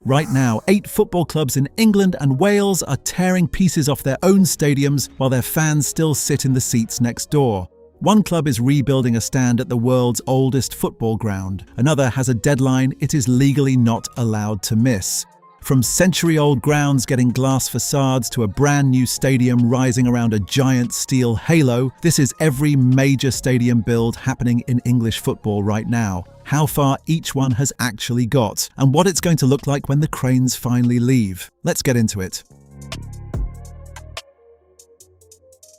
Right now, 8 football clubs in England and Wales are tearing pieces off their own stadiums while their fans still sit in the seats next door. One club is rebuilding a stand at the world's oldest football ground. Another has a deadline it is legally not allowed to miss. From century-old grounds getting glass facades to a brand new stadium rising around a giant steel halo, this is every major stadium build happening in English football right now. How far each one has actually got, and what it's going to look like when the cranes finally leave. Let's get into it.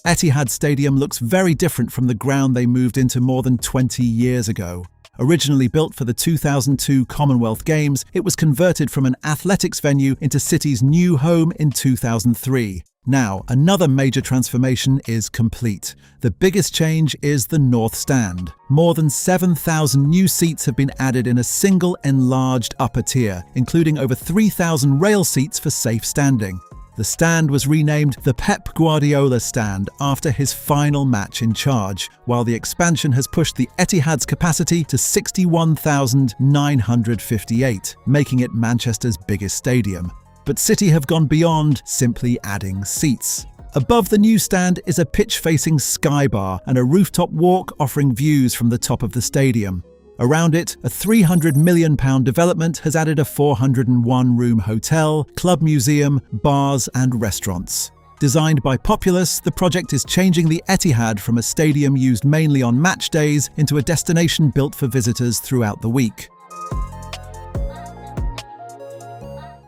Etihad Stadium looks very different from the ground they moved into more than 20 years ago. Originally built for the 2002 Commonwealth Games, it was converted from an athletics venue into City's new home in 2003. Now, another major transformation is complete. The biggest change is the North Stand. More than 7,000 new seats have been added in a single enlarged upper tier, including over 3,000 rail seats for safe standing. The stand was renamed the Pep Guardiola Stand after his final match in charge, while the expansion has pushed the Etihad's capacity to 61,958, making it Manchester's biggest stadium. But City have gone beyond simply adding seats. Above the new stand is a pitch-facing sky bar and a rooftop walk offering views from the top of the stadium. Around it, a £300 million development has added a 401-room hotel, club museum, bars and restaurants. Designed by Populous, the project is changing the Etihad from a stadium used mainly on match days into a destination built for visitors throughout the week.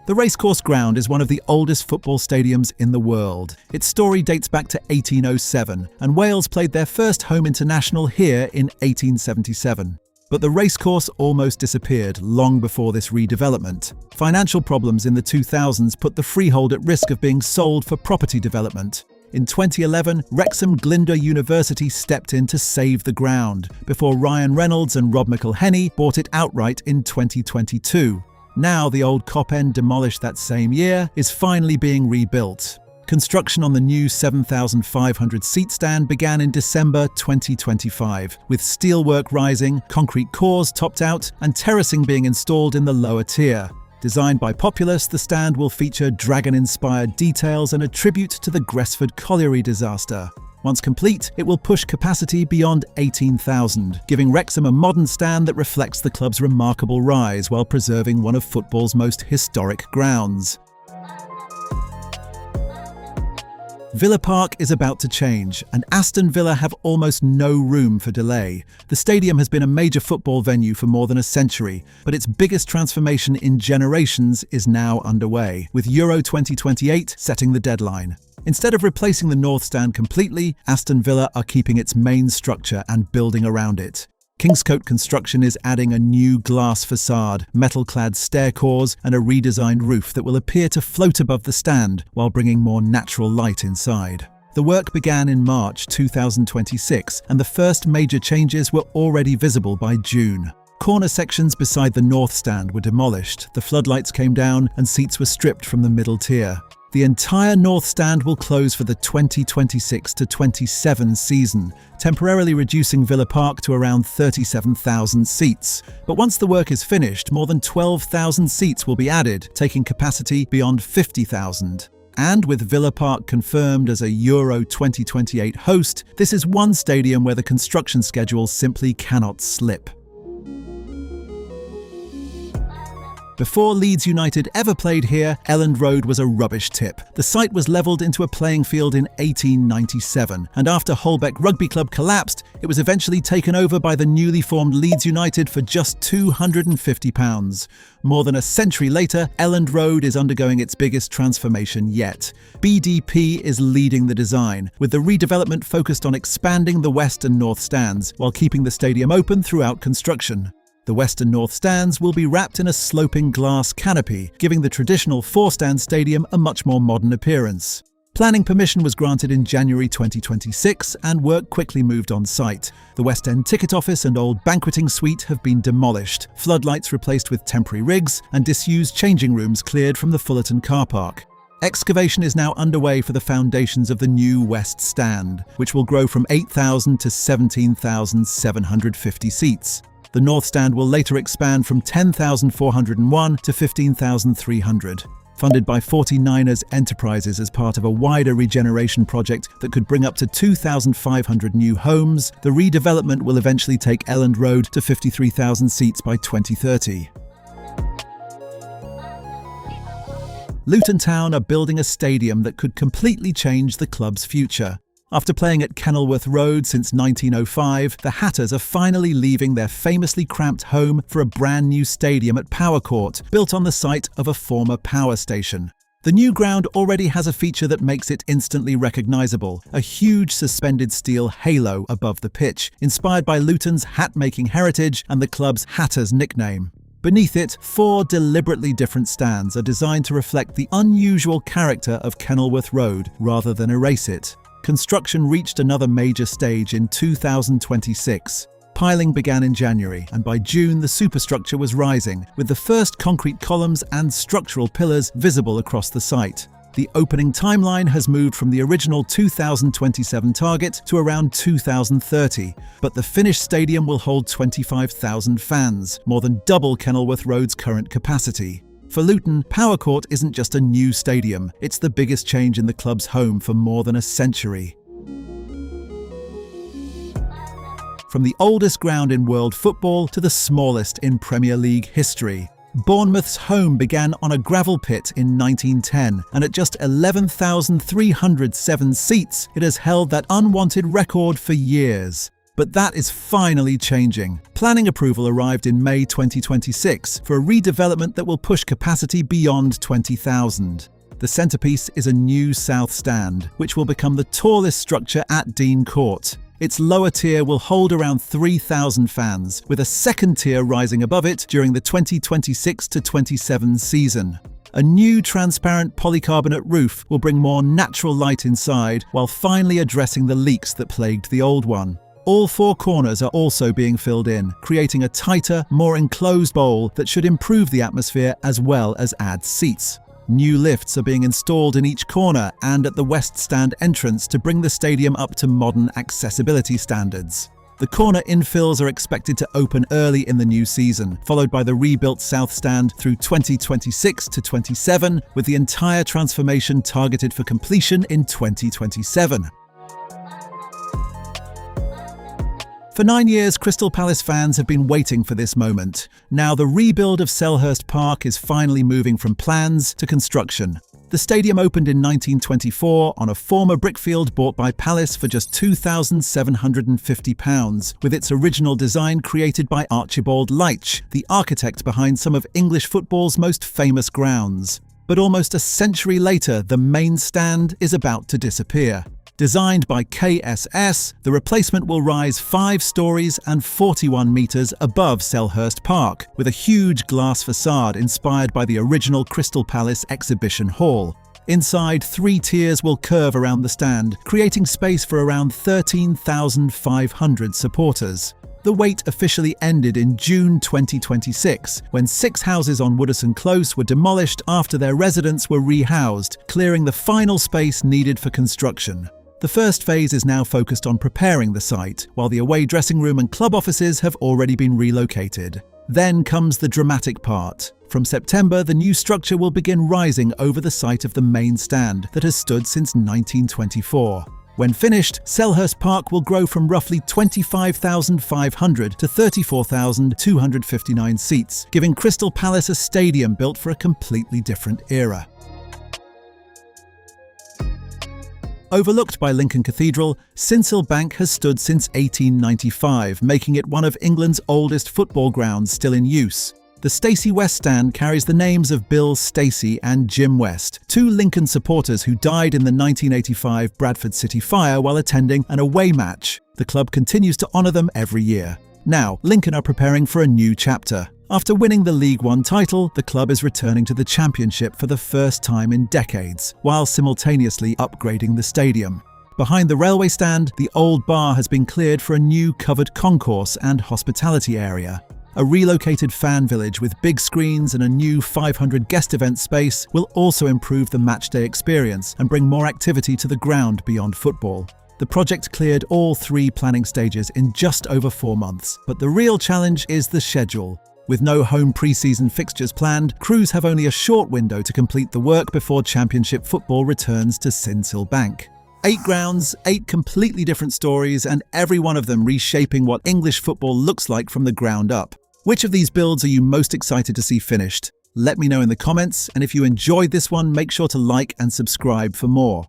The Racecourse ground is one of the oldest football stadiums in the world. Its story dates back to 1807, and Wales played their first home international here in 1877. But the racecourse almost disappeared long before this redevelopment. Financial problems in the 2000s put the freehold at risk of being sold for property development. In 2011, Wrexham Glyndwr University stepped in to save the ground, before Ryan Reynolds and Rob McElhenney bought it outright in 2022. Now the old cop end demolished that same year is finally being rebuilt. Construction on the new 7,500-seat stand began in December 2025, with steelwork rising, concrete cores topped out, and terracing being installed in the lower tier. Designed by Populous, the stand will feature dragon-inspired details and a tribute to the Gresford colliery disaster. Once complete, it will push capacity beyond 18,000, giving Wrexham a modern stand that reflects the club's remarkable rise while preserving one of football's most historic grounds. Villa Park is about to change, and Aston Villa have almost no room for delay. The stadium has been a major football venue for more than a century, but its biggest transformation in generations is now underway, with Euro 2028 setting the deadline. Instead of replacing the North Stand completely, Aston Villa are keeping its main structure and building around it. Kingscote Construction is adding a new glass facade, metal-clad stair cores and a redesigned roof that will appear to float above the stand while bringing more natural light inside. The work began in March 2026 and the first major changes were already visible by June. Corner sections beside the North Stand were demolished, the floodlights came down and seats were stripped from the middle tier. The entire North Stand will close for the 2026-27 season, temporarily reducing Villa Park to around 37,000 seats. But once the work is finished, more than 12,000 seats will be added, taking capacity beyond 50,000. And with Villa Park confirmed as a Euro 2028 host, this is one stadium where the construction schedule simply cannot slip. Before Leeds United ever played here, Elland Road was a rubbish tip. The site was levelled into a playing field in 1897, and after Holbeck Rugby Club collapsed, it was eventually taken over by the newly formed Leeds United for just £250. More than a century later, Elland Road is undergoing its biggest transformation yet. BDP is leading the design, with the redevelopment focused on expanding the west and north stands, while keeping the stadium open throughout construction. The west and north stands will be wrapped in a sloping glass canopy, giving the traditional four-stand stadium a much more modern appearance. Planning permission was granted in January 2026 and work quickly moved on site. The West End ticket office and old banqueting suite have been demolished, floodlights replaced with temporary rigs, and disused changing rooms cleared from the Fullerton car park. Excavation is now underway for the foundations of the new West Stand, which will grow from 8,000 to 17,750 seats. The North Stand will later expand from 10,401 to 15,300. Funded by 49ers Enterprises as part of a wider regeneration project that could bring up to 2,500 new homes, the redevelopment will eventually take Elland Road to 53,000 seats by 2030. Luton Town are building a stadium that could completely change the club's future. After playing at Kenilworth Road since 1905, the Hatters are finally leaving their famously cramped home for a brand new stadium at Power Court, built on the site of a former power station. The new ground already has a feature that makes it instantly recognisable, a huge suspended steel halo above the pitch, inspired by Luton's hat-making heritage and the club's Hatters nickname. Beneath it, 4 deliberately different stands are designed to reflect the unusual character of Kenilworth Road rather than erase it. Construction reached another major stage in 2026. Piling began in January, and by June the superstructure was rising, with the first concrete columns and structural pillars visible across the site. The opening timeline has moved from the original 2027 target to around 2030, but the finished stadium will hold 25,000 fans, more than double Kenilworth Road's current capacity. For Luton, Power Court isn't just a new stadium, it's the biggest change in the club's home for more than a century. From the oldest ground in world football to the smallest in Premier League history, Bournemouth's home began on a gravel pit in 1910, and at just 11,307 seats, it has held that unwanted record for years. But that is finally changing. Planning approval arrived in May 2026 for a redevelopment that will push capacity beyond 20,000. The centrepiece is a new south stand, which will become the tallest structure at Dean Court. Its lower tier will hold around 3,000 fans, with a second tier rising above it during the 2026-27 season. A new transparent polycarbonate roof will bring more natural light inside, while finally addressing the leaks that plagued the old one. All 4 corners are also being filled in, creating a tighter, more enclosed bowl that should improve the atmosphere as well as add seats. New lifts are being installed in each corner and at the West Stand entrance to bring the stadium up to modern accessibility standards. The corner infills are expected to open early in the new season, followed by the rebuilt South Stand through 2026-27, with the entire transformation targeted for completion in 2027. For 9 years, Crystal Palace fans have been waiting for this moment. Now the rebuild of Selhurst Park is finally moving from plans to construction. The stadium opened in 1924 on a former brickfield bought by Palace for just £2,750, with its original design created by Archibald Leitch, the architect behind some of English football's most famous grounds. But almost a century later, the main stand is about to disappear. Designed by KSS, the replacement will rise 5 stories and 41 metres above Selhurst Park, with a huge glass facade inspired by the original Crystal Palace exhibition hall. Inside, 3 tiers will curve around the stand, creating space for around 13,500 supporters. The wait officially ended in June 2026, when 6 houses on Woodison Close were demolished after their residents were rehoused, clearing the final space needed for construction. The first phase is now focused on preparing the site, while the away dressing room and club offices have already been relocated. Then comes the dramatic part. From September, the new structure will begin rising over the site of the main stand that has stood since 1924. When finished, Selhurst Park will grow from roughly 25,500 to 34,259 seats, giving Crystal Palace a stadium built for a completely different era. Overlooked by Lincoln Cathedral, Sincil Bank has stood since 1895, making it one of England's oldest football grounds still in use. The Stacey West Stand carries the names of Bill Stacey and Jim West, 2 Lincoln supporters who died in the 1985 Bradford City fire while attending an away match. The club continues to honour them every year. Now, Lincoln are preparing for a new chapter. After winning the League One title, the club is returning to the Championship for the first time in decades, while simultaneously upgrading the stadium. Behind the railway stand, the old bar has been cleared for a new covered concourse and hospitality area. A relocated fan village with big screens and a new 500 guest event space will also improve the matchday experience and bring more activity to the ground beyond football. The project cleared all 3 planning stages in just over 4 months. But the real challenge is the schedule. With no home pre-season fixtures planned, crews have only a short window to complete the work before Championship football returns to Sincil Bank. 8 grounds, 8 completely different stories, and every one of them reshaping what English football looks like from the ground up. Which of these builds are you most excited to see finished? Let me know in the comments, and if you enjoyed this one, make sure to like and subscribe for more.